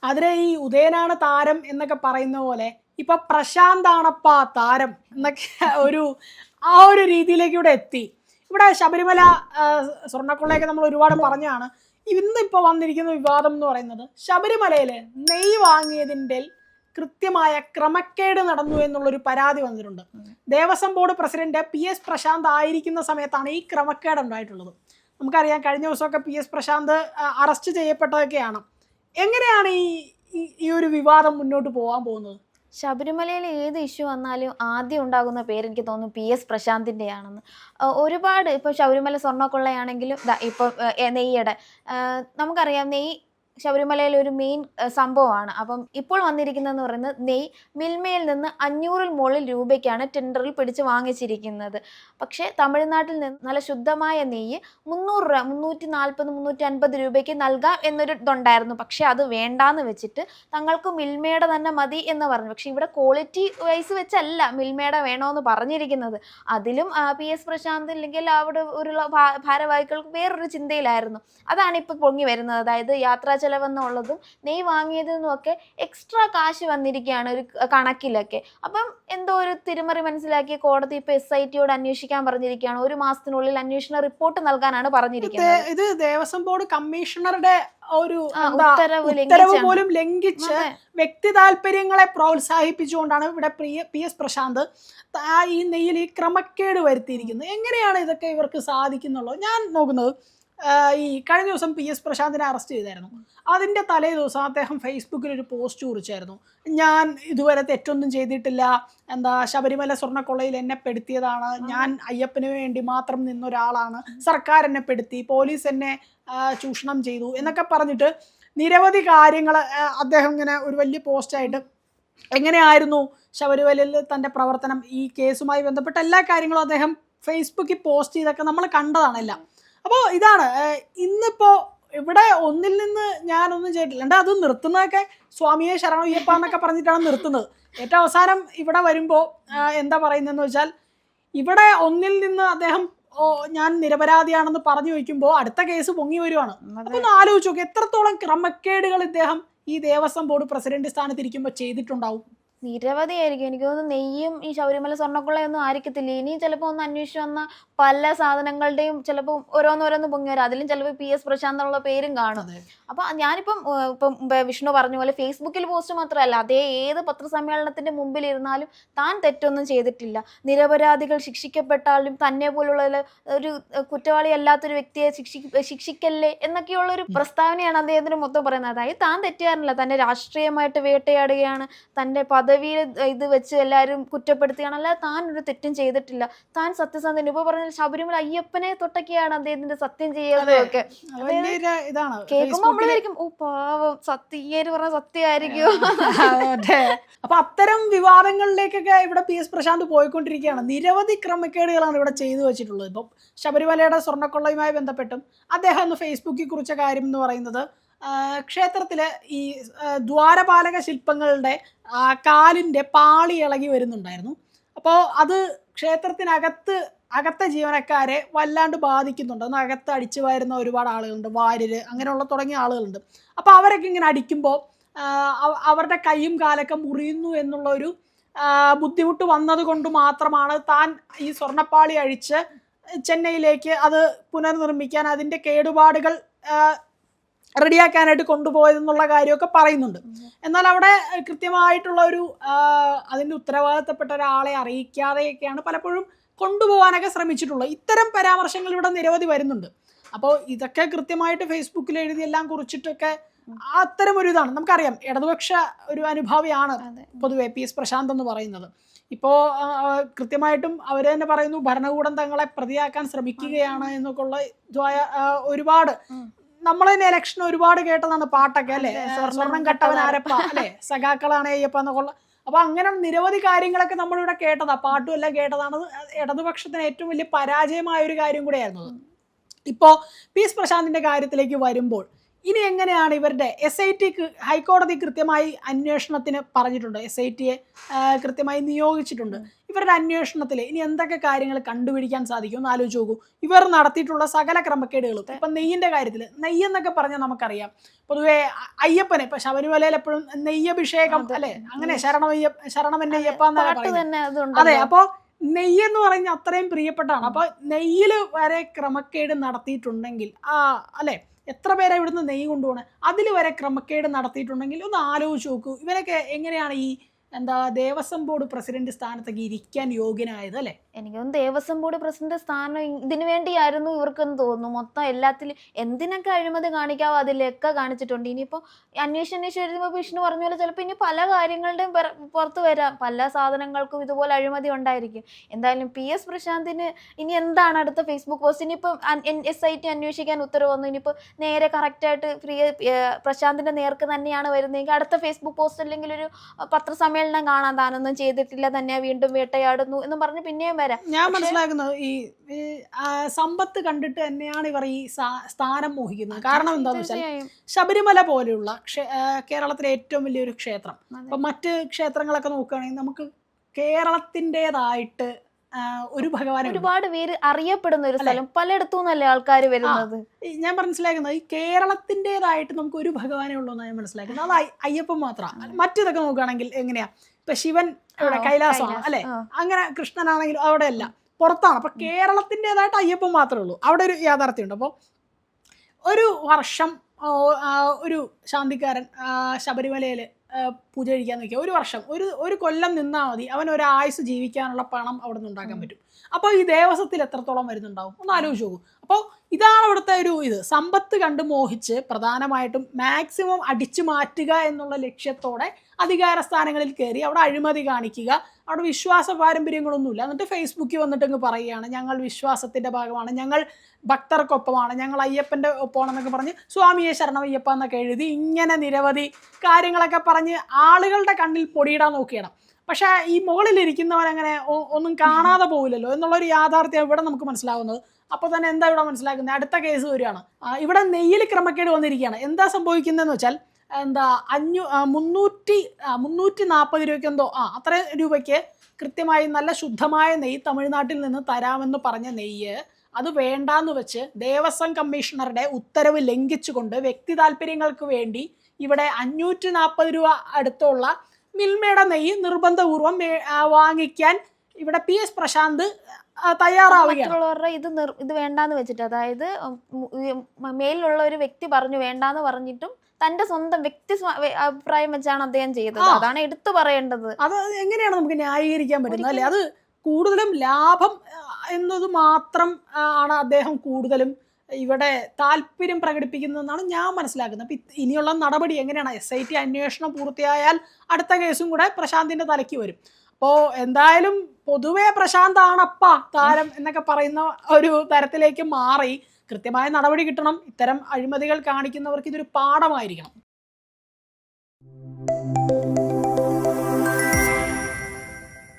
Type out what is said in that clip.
അതിലെ ഈ ഉദയനാണ് താരം എന്നൊക്കെ പറയുന്ന പോലെ ഇപ്പൊ പ്രശാന്താണപ്പാ താരം എന്നൊക്കെ ആ ഒരു രീതിയിലേക്ക് ഇവിടെ എത്തി. ഇവിടെ ശബരിമല സ്വർണ്ണക്കൊള്ളയൊക്കെ നമ്മൾ ഒരുപാട് പറഞ്ഞാണ്. ഇന്നിപ്പോ വന്നിരിക്കുന്ന വിവാദം എന്ന് പറയുന്നത് ശബരിമലയില് നെയ്യ് വാങ്ങിയതിൻ്റെ കൃത്യമായ ക്രമക്കേട് നടന്നു എന്നുള്ളൊരു പരാതി വന്നിട്ടുണ്ട്. Devaswom board president PS Prashant ആയിരിക്കുന്ന സമയത്താണ് ഈ ക്രമക്കേട് ഉണ്ടായിട്ടുള്ളത്. നമുക്കറിയാം കഴിഞ്ഞ ദിവസമൊക്കെ PS പ്രശാന്ത് അറസ്റ്റ് ചെയ്യപ്പെട്ടതൊക്കെയാണ്. എങ്ങനെയാണ് ഈ ഒരു വിവാദം മുന്നോട്ട് പോകാൻ പോകുന്നത്? ശബരിമലയിൽ ഏത് ഇഷ്യൂ വന്നാലും ആദ്യം ഉണ്ടാകുന്ന പേര് എനിക്ക് തോന്നുന്നു PS പ്രശാന്തിൻ്റെ ആണെന്ന്. ഒരുപാട് ഇപ്പോൾ ശബരിമല സ്വർണ്ണക്കൊള്ളയാണെങ്കിലും ഇപ്പോൾ നെയ്യുടെ നമുക്കറിയാം, നെയ്യ് ശബരിമലയിൽ ഒരു മെയിൻ സംഭവമാണ്. അപ്പം ഇപ്പോൾ വന്നിരിക്കുന്നതെന്ന് പറയുന്നത് നെയ്യ് മിൽമയിൽ നിന്ന് 500-ൽ മുകളിൽ രൂപയ്ക്കാണ് ടെൻഡറിൽ പിടിച്ച് വാങ്ങിച്ചിരിക്കുന്നത്. പക്ഷേ തമിഴ്നാട്ടിൽ നിന്ന് നല്ല ശുദ്ധമായ നെയ്യ് 300 രൂപ 340-350 രൂപയ്ക്ക് നൽകാം എന്നൊരു ഇതുണ്ടായിരുന്നു. പക്ഷേ അത് വേണ്ടാന്ന് വെച്ചിട്ട് തങ്ങൾക്ക് മിൽമയുടെ തന്നെ മതി എന്ന് പറഞ്ഞു. പക്ഷേ ഇവിടെ ക്വാളിറ്റി വൈസ് വെച്ചല്ല മിൽമയുടെ വേണമെന്ന് പറഞ്ഞിരിക്കുന്നത്. അതിലും PS പ്രശാന്ത് അല്ലെങ്കിൽ അവിടെ ഒരു ഭാരവാഹികൾക്ക് വേറൊരു ചിന്തയിലായിരുന്നു. അതാണ് ഇപ്പോൾ പൊങ്ങി വരുന്നത്. അതായത് യാത്രാ ചെലവെന്നുള്ളതും നെയ്യ് വാങ്ങിയതെന്നും ഒക്കെ എക്സ്ട്രാ കാശ് വന്നിരിക്കുകയാണ് ഒരു കണക്കിലൊക്കെ. അപ്പം എന്തോ ഒരു തിരിമറി മനസ്സിലാക്കി കോടതി ഇപ്പോൾ SITയോട് അന്വേഷിക്കാൻ പറഞ്ഞിരിക്കുകയാണ്. 1 മാസത്തിനുള്ളിൽ അന്വേഷണ റിപ്പോർട്ട് നൽകാനാണ് പറഞ്ഞിരിക്കുന്നത്. ഇത് ദേവസ്വം ബോർഡ് കമ്മീഷണറുടെ ഒരു ഉത്തരവ് പോലും ലംഘിച്ച് വ്യക്തി താല്പര്യങ്ങളെ പ്രോത്സാഹിപ്പിച്ചുകൊണ്ടാണ് ഇവിടെ PS പ്രശാന്ത് ഈ നെയ്യിൽ ഈ ക്രമക്കേട് വരുത്തിയിരിക്കുന്നത്. എങ്ങനെയാണ് ഇതൊക്കെ ഇവർക്ക് സാധിക്കുന്നുള്ളത്? ഞാൻ നോക്കുന്നത് ഈ കഴിഞ്ഞ ദിവസം PS പ്രശാന്തിനെ അറസ്റ്റ് ചെയ്തായിരുന്നു. അതിൻ്റെ തലേ ദിവസം അദ്ദേഹം ഫേസ്ബുക്കിൽ ഒരു പോസ്റ്റ് കുറിച്ചായിരുന്നു. ഞാൻ ഇതുവരെ തെറ്റൊന്നും ചെയ്തിട്ടില്ല, ശബരിമല സ്വർണ്ണക്കൊള്ളയിൽ എന്നെ പെടുത്തിയതാണ്, ഞാൻ അയ്യപ്പന് വേണ്ടി മാത്രം നിന്നൊരാളാണ്, സർക്കാർ എന്നെ പെടുത്തി, പോലീസ് എന്നെ ചൂഷണം ചെയ്തു എന്നൊക്കെ പറഞ്ഞിട്ട് നിരവധി കാര്യങ്ങൾ അദ്ദേഹം ഇങ്ങനെ ഒരു വലിയ പോസ്റ്റായിട്ട് എങ്ങനെയായിരുന്നു ശബരിമലയിൽ തൻ്റെ പ്രവർത്തനം, ഈ കേസുമായി ബന്ധപ്പെട്ട എല്ലാ കാര്യങ്ങളും അദ്ദേഹം ഫേസ്ബുക്കിൽ പോസ്റ്റ് ചെയ്തൊക്കെ നമ്മൾ കണ്ടതാണെല്ലാം. അപ്പോൾ ഇതാണ് ഇന്നിപ്പോൾ ഇവിടെ ഒന്നിൽ നിന്ന് ഞാനൊന്നും ചെയ്തിട്ടില്ല. അത് നിർത്തുന്നതൊക്കെ സ്വാമിയെ ശരണയ്യപ്പ എന്നൊക്കെ പറഞ്ഞിട്ടാണ് നിർത്തുന്നത്. ഏറ്റവും അവസാനം ഇവിടെ വരുമ്പോൾ എന്താ പറയുന്നതെന്ന് വെച്ചാൽ, ഇവിടെ ഒന്നിൽ നിന്ന് അദ്ദേഹം ഞാൻ നിരപരാധിയാണെന്ന് പറഞ്ഞു വയ്ക്കുമ്പോൾ അടുത്ത കേസ് പൊങ്ങി വരുവാണ്. അപ്പൊ ഒന്ന് ആലോചിച്ച് നോക്കി, എത്രത്തോളം ക്രമക്കേടുകൾ ഇദ്ദേഹം ഈ ദേവസ്വം ബോർഡ് പ്രസിഡന്റ് സ്ഥാനത്തിരിക്കുമ്പോൾ ചെയ്തിട്ടുണ്ടാവും. നിരവധിയായിരിക്കും. എനിക്ക് തോന്നുന്നു നെയ്യും ഈ ശബരിമല സ്വർണ്ണക്കൊള്ളയൊന്നും ആയിരിക്കത്തില്ല. ഇനി ചിലപ്പോൾ ഒന്ന് അന്വേഷിച്ച് വന്ന പല സാധനങ്ങളുടെയും ചിലപ്പോൾ ഓരോന്നോരോന്ന് പൊങ്ങി വരും. അതിലും ചിലപ്പോൾ PS പ്രശാന്ത് എന്നുള്ള പേരും കാണും. അപ്പം ഞാനിപ്പം വിഷ്ണു പറഞ്ഞ പോലെ ഫേസ്ബുക്കിൽ പോസ്റ്റ് മാത്രമല്ല, അതേ ഏത് പത്രസമ്മേളനത്തിന്റെ മുമ്പിൽ ഇരുന്നാലും താൻ തെറ്റൊന്നും ചെയ്തിട്ടില്ല, നിരപരാധികൾ ശിക്ഷിക്കപ്പെട്ടാലും തന്നെ പോലുള്ള ഒരു കുറ്റവാളി അല്ലാത്തൊരു വ്യക്തിയെ ശിക്ഷിക്കല്ലേ എന്നൊക്കെയുള്ള ഒരു പ്രസ്താവനയാണ് അദ്ദേഹത്തിന് മൊത്തം പറയുന്നത്. അതായത് താൻ തെറ്റുകാരനല്ല, തന്നെ രാഷ്ട്രീയമായിട്ട് വേട്ടയാടുകയാണ്, തൻ്റെ പദവിയിൽ ഇത് വെച്ച് എല്ലാവരും കുറ്റപ്പെടുത്തുകയാണ്, അല്ലാതെ താൻ ഒരു തെറ്റും ചെയ്തിട്ടില്ല, താൻ സത്യസന്ധൻ. ഇപ്പൊ പറഞ്ഞ ശബരിമല അയ്യപ്പനെ തൊട്ടൊക്കെയാണ് അദ്ദേഹത്തിന്റെ സത്യം ചെയ്യുന്നതൊക്കെ. കേൾക്കുമ്പോ നമ്മളായിരിക്കും ഓ പാവം സത്യം പറഞ്ഞ സത്യമായിരിക്കും. അപ്പൊ അത്തരം വിവാദങ്ങളിലേക്കൊക്കെ ഇവിടെ PS പ്രശാന്ത് പോയിക്കൊണ്ടിരിക്കുകയാണ്. നിരവധി ക്രമക്കേടുകളാണ് ഇവിടെ ചെയ്തു വെച്ചിട്ടുള്ളത്. ഇപ്പം ശബരിമലയുടെ സ്വർണ്ണക്കൊള്ളയുമായി ബന്ധപ്പെട്ടും അദ്ദേഹം ഒന്ന് ഫേസ്ബുക്കിൽ കുറിച്ച കാര്യം എന്ന് പറയുന്നത്, ക്ഷേത്രത്തിലെ ഈ ദ്വാരപാലക ശില്പങ്ങളുടെ കാലിൻ്റെ പാളി ഇളകി വരുന്നുണ്ടായിരുന്നു. അപ്പോൾ അത് അകത്തെ ജീവനക്കാരെ വല്ലാണ്ട് ബാധിക്കുന്നുണ്ട്. അന്ന് അകത്ത് അടിച്ചു വാരുന്ന ഒരുപാട് ആളുകളുണ്ട്, വാര്യര് അങ്ങനെയുള്ള തുടങ്ങിയ ആളുകളുണ്ട്. അപ്പോൾ അവരൊക്കെ ഇങ്ങനെ അടിക്കുമ്പോൾ അവരുടെ കൈയും കാലൊക്കെ മുറിയുന്നു എന്നുള്ളൊരു ബുദ്ധിമുട്ട് വന്നത് കൊണ്ട് മാത്രമാണ് താൻ ഈ സ്വർണ്ണപ്പാളി അഴിച്ച് ചെന്നൈയിലേക്ക് അത് പുനർനിർമ്മിക്കാൻ അതിൻ്റെ കേടുപാടുകൾ റെഡിയാക്കാനായിട്ട് കൊണ്ടുപോയതെന്നുള്ള കാര്യമൊക്കെ പറയുന്നുണ്ട്. എന്നാൽ അവിടെ കൃത്യമായിട്ടുള്ള ഒരു അതിൻ്റെ ഉത്തരവാദിത്തപ്പെട്ട ഒരാളെ അറിയിക്കാതെയൊക്കെയാണ് പലപ്പോഴും കൊണ്ടുപോകാനൊക്കെ ശ്രമിച്ചിട്ടുള്ളത്. ഇത്തരം പരാമർശങ്ങൾ ഇവിടെ നിരവധി വരുന്നുണ്ട്. അപ്പോൾ ഇതൊക്കെ കൃത്യമായിട്ട് ഫേസ്ബുക്കിൽ എഴുതിയെല്ലാം കുറിച്ചിട്ടൊക്കെ അത്തരം ഒരു ഇതാണ്. നമുക്കറിയാം ഇടതുപക്ഷ ഒരു അനുഭാവിയാണ് പൊതുവെ PS പ്രശാന്ത് എന്ന് പറയുന്നത്. ഇപ്പോൾ കൃത്യമായിട്ടും അവർ തന്നെ പറയുന്നു, ഭരണകൂടം തങ്ങളെ പ്രതിയാക്കാൻ ശ്രമിക്കുകയാണ് എന്നൊക്കെ ഉള്ള ഒരുപാട് നമ്മൾ തന്നെ ഇലക്ഷൻ ഒരുപാട് കേട്ടതാണ് പാട്ടൊക്കെ അല്ലെ, സ്വർണം കട്ടവൻ ആരപ്പ അല്ലെ, സഖാക്കളാണ് അയ്യപ്പ എന്നൊക്കെ ഉള്ള. അപ്പൊ അങ്ങനെ നിരവധി കാര്യങ്ങളൊക്കെ നമ്മളിവിടെ കേട്ടതാ, പാട്ടും എല്ലാം കേട്ടതാണ്. ഇടതുപക്ഷത്തിന് ഏറ്റവും വലിയ പരാജയമായ ഒരു കാര്യം കൂടെയായിരുന്നു. ഇപ്പോൾ PS പ്രശാന്തിന്റെ കാര്യത്തിലേക്ക് വരുമ്പോൾ ഇനി എങ്ങനെയാണ് ഇവരുടെ SIT ഹൈക്കോടതി കൃത്യമായി അന്വേഷണത്തിന് പറഞ്ഞിട്ടുണ്ട്, SITയെ കൃത്യമായി നിയോഗിച്ചിട്ടുണ്ട്. ഇവരുടെ അന്വേഷണത്തിൽ ഇനി എന്തൊക്കെ കാര്യങ്ങൾ കണ്ടുപിടിക്കാൻ സാധിക്കും എന്ന് ആലോചിച്ച് നോക്കൂ. ഇവർ നടത്തിയിട്ടുള്ള സകല ക്രമക്കേടുകളും. ഇപ്പം നെയ്യിൻ്റെ കാര്യത്തിൽ, നെയ്യെന്നൊക്കെ പറഞ്ഞാൽ നമുക്കറിയാം പൊതുവെ അയ്യപ്പനെ ഇപ്പം ശബരിമലയിൽ എപ്പോഴും നെയ്യഭിഷേകം അല്ലെ, അങ്ങനെ ശരണമെൻ്റെ അയ്യപ്പ എന്നൊക്കെ പറയുന്നത്. അതെ, അപ്പോൾ നെയ്യെന്ന് പറഞ്ഞ അത്രയും പ്രിയപ്പെട്ടാണ്. അപ്പോൾ നെയ്യിൽ വരെ ക്രമക്കേട് നടത്തിയിട്ടുണ്ടെങ്കിൽ അല്ലെ, എത്ര പേരെ ഇവിടുന്ന് നെയ്യ് കൊണ്ടുപോകണേ, അതിൽ വരെ ക്രമക്കേട് നടത്തിയിട്ടുണ്ടെങ്കിൽ ഒന്ന് ആലോചിച്ച് നോക്കൂ. ഇവരൊക്കെ എങ്ങനെയാണ് ഈ ദേവസ്വം ബോർഡ് പ്രസിഡന്റ് സ്ഥാനത്തൊക്കെ ഇരിക്കാൻ യോഗ്യനായത് അല്ലേ? എനിക്ക് തോന്നുന്നു ദേവസ്വം ബോർഡ് പ്രസിഡന്റ് സ്ഥാനം ഇതിനു വേണ്ടിയായിരുന്നു ഇവർക്കെന്ന് തോന്നുന്നു. മൊത്തം എല്ലാത്തിലും എന്തിനൊക്കെ അഴിമതി കാണിക്കാവോ അതിലൊക്കെ കാണിച്ചിട്ടുണ്ട്. ഇനിയിപ്പോൾ അന്വേഷണം വരുമ്പോൾ വിഷ്ണു പറഞ്ഞ പോലെ ചിലപ്പോൾ ഇനി പല കാര്യങ്ങളുടെയും പുറത്ത് വരാം, പല സാധനങ്ങൾക്കും ഇതുപോലെ അഴിമതി ഉണ്ടായിരിക്കും. എന്തായാലും PS പ്രശാന്തിന് ഇനി എന്താണ് അടുത്ത ഫേസ്ബുക്ക് പോസ്റ്റ്? ഇനിയിപ്പോൾ SIT അന്വേഷിക്കാൻ ഉത്തരവ് വന്നു, ഇനിയിപ്പോൾ നേരെ കറക്റ്റായിട്ട് പ്രശാന്തിന്റെ നേർക്ക് തന്നെയാണ് വരുന്നതെങ്കിൽ അടുത്ത ഫേസ്ബുക്ക് പോസ്റ്റ് അല്ലെങ്കിൽ ഒരു പത്രസമ്മേളനം കാണാൻ താനൊന്നും ചെയ്തിട്ടില്ല, തന്നെ വീണ്ടും വേട്ടയാടുന്നു എന്നും പറഞ്ഞ് പിന്നെയും വരാം. ഞാൻ മനസ്സിലാക്കുന്നത് ഈ സമ്പത്ത് കണ്ടിട്ട് തന്നെയാണ് ഇവർ ഈ സ്ഥാനം മോഹിക്കുന്നത്. കാരണം എന്താണെന്ന് വെച്ചാൽ ശബരിമല പോലെയുള്ള കേരളത്തിലെ ഏറ്റവും വലിയൊരു ക്ഷേത്രം, അപ്പൊ മറ്റ് ക്ഷേത്രങ്ങളൊക്കെ നോക്കുകയാണെങ്കിൽ നമുക്ക് കേരളത്തിൻ്റെതായിട്ട് ഒരു ഭഗവാൻ, ഒരുപാട് പേര് അറിയപ്പെടുന്ന ഒരു സ്ഥലം, പലയിടത്തു നിന്നല്ലേ ആൾക്കാർ വരുന്നത്. ഞാൻ മനസ്സിലാക്കുന്നത് ഈ കേരളത്തിൻ്റെതായിട്ട് നമുക്ക് ഒരു ഭഗവാനേ ഉള്ളൂ എന്നാണ് ഞാൻ മനസ്സിലാക്കുന്നത്. അത് അയ്യപ്പൻ മാത്രമാണ്. മറ്റേതൊക്കെ നോക്കുകയാണെങ്കിൽ എങ്ങനെയാ, ഇപ്പൊ ശിവൻ ഇവിടെ കൈലാസമാണ് അല്ലെ, അങ്ങനെ കൃഷ്ണനാണെങ്കിലും അവിടെ അല്ല, പുറത്താണ്. അപ്പൊ കേരളത്തിൻ്റെതായിട്ട് അയ്യപ്പൻ മാത്രമേ ഉള്ളൂ. അവിടെ ഒരു യാഥാർത്ഥ്യമുണ്ട്. അപ്പോൾ ഒരു വർഷം ഒരു ശാന്തിക്കാരൻ ശബരിമലയിൽ പൂജ കഴിക്കാൻ നിൽക്കുക, ഒരു വർഷം ഒരു കൊല്ലം നിന്നാൽ മതി, അവൻ ഒരു ആയുസ് ജീവിക്കാനുള്ള പണം അവിടെ നിന്ന് ഉണ്ടാക്കാൻ പറ്റും. അപ്പോൾ ഈ ദേവസ്വത്തിൽ എത്രത്തോളം വരുന്നുണ്ടാവും ഒന്ന് ആലോചിച്ച് നോക്കൂ. അപ്പോൾ ഇതാണ് ഇവിടുത്തെ ഒരു സമ്പത്ത് കണ്ട് മോഹിച്ച് പ്രധാനമായിട്ടും മാക്സിമം അടിച്ചു മാറ്റുക എന്നുള്ള ലക്ഷ്യത്തോടെ അധികാര സ്ഥാനങ്ങളിൽ കയറി അവിടെ അഴിമതി കാണിക്കുക, അവിടെ വിശ്വാസ പാരമ്പര്യങ്ങളൊന്നുമില്ല. എന്നിട്ട് ഫേസ്ബുക്കിൽ വന്നിട്ട് അങ്ങ് പറയുകയാണ് ഞങ്ങൾ വിശ്വാസത്തിൻ്റെ ഭാഗമാണ്, ഞങ്ങൾ ഭക്തർക്കൊപ്പമാണ്, ഞങ്ങൾ അയ്യപ്പൻ്റെ ഒപ്പമാണെന്നൊക്കെ പറഞ്ഞ് സ്വാമിയെ ശരണമയ്യപ്പ എന്നൊക്കെ എഴുതി ഇങ്ങനെ നിരവധി കാര്യങ്ങളൊക്കെ പറഞ്ഞ് ആളുകളുടെ കണ്ണിൽ പൊടിയിടാൻ നോക്കിയാണ്. പക്ഷേ ഈ മുകളിലിരിക്കുന്നവൻ അങ്ങനെ ഒന്നും കാണാതെ പോകില്ലല്ലോ എന്നുള്ളൊരു യാഥാർത്ഥ്യം ഇവിടെ നമുക്ക് മനസ്സിലാവുന്നത്. അപ്പോൾ തന്നെ എന്താ ഇവിടെ മനസ്സിലാക്കുന്നത്, അടുത്ത കേസ് വരികയാണ്. ഇവിടെ നെയ്യിൽ ക്രമക്കേട് വന്നിരിക്കുകയാണ്. എന്താ സംഭവിക്കുന്നതെന്ന് വെച്ചാൽ 340 രൂപയ്ക്കെന്തോ അത്രയും രൂപയ്ക്ക് കൃത്യമായി നല്ല ശുദ്ധമായ നെയ്യ് തമിഴ്നാട്ടിൽ നിന്ന് തരാമെന്ന് പറഞ്ഞ നെയ്യ് അത് വേണ്ടാന്ന് വെച്ച് ദേവസ്വം കമ്മീഷണറുടെ ഉത്തരവ് ലംഘിച്ചുകൊണ്ട് വ്യക്തി താല്പര്യങ്ങൾക്ക് വേണ്ടി ഇവിടെ 540 രൂപ അടുത്തുള്ള മിൽമയുടെ നെയ്യ് നിർബന്ധപൂർവം വാങ്ങിക്കാൻ ഇവിടെ PS പ്രശാന്ത് തയ്യാറാവുകയാണ്. ഇത് വേണ്ടാന്ന് വെച്ചിട്ട്, അതായത് മേലിലുള്ള ഒരു വ്യക്തി പറഞ്ഞു വേണ്ടാന്ന് പറഞ്ഞിട്ടും തന്റെ സ്വന്തം വ്യക്തി അഭിപ്രായം വെച്ചാണ് അദ്ദേഹം ചെയ്തത്. അതാണ് എടുത്തു പറയേണ്ടത്. അത് എങ്ങനെയാണ് നമുക്ക് ന്യായീകരിക്കാൻ പറ്റുന്നത് അല്ലെ? അത് കൂടുതലും ലാഭം എന്നത് മാത്രം ആണ് അദ്ദേഹം കൂടുതലും ഇവിടെ താല്പര്യം പ്രകടിപ്പിക്കുന്നതെന്നാണ് ഞാൻ മനസ്സിലാക്കുന്നത്. അപ്പം ഇനിയുള്ള നടപടി എങ്ങനെയാണ്? SIT അന്വേഷണം പൂർത്തിയായാൽ അടുത്ത കേസും കൂടെ പ്രശാന്തിന്റെ തലയ്ക്ക് വരും. അപ്പോൾ എന്തായാലും പൊതുവെ പ്രശാന്താണപ്പാ താരം എന്നൊക്കെ പറയുന്ന ഒരു തരത്തിലേക്ക് മാറി കൃത്യമായ നടപടി കിട്ടണം. ഇത്തരം അഴിമതികൾ കാണിക്കുന്നവർക്ക് ഇതൊരു പാഠമായിരിക്കണം.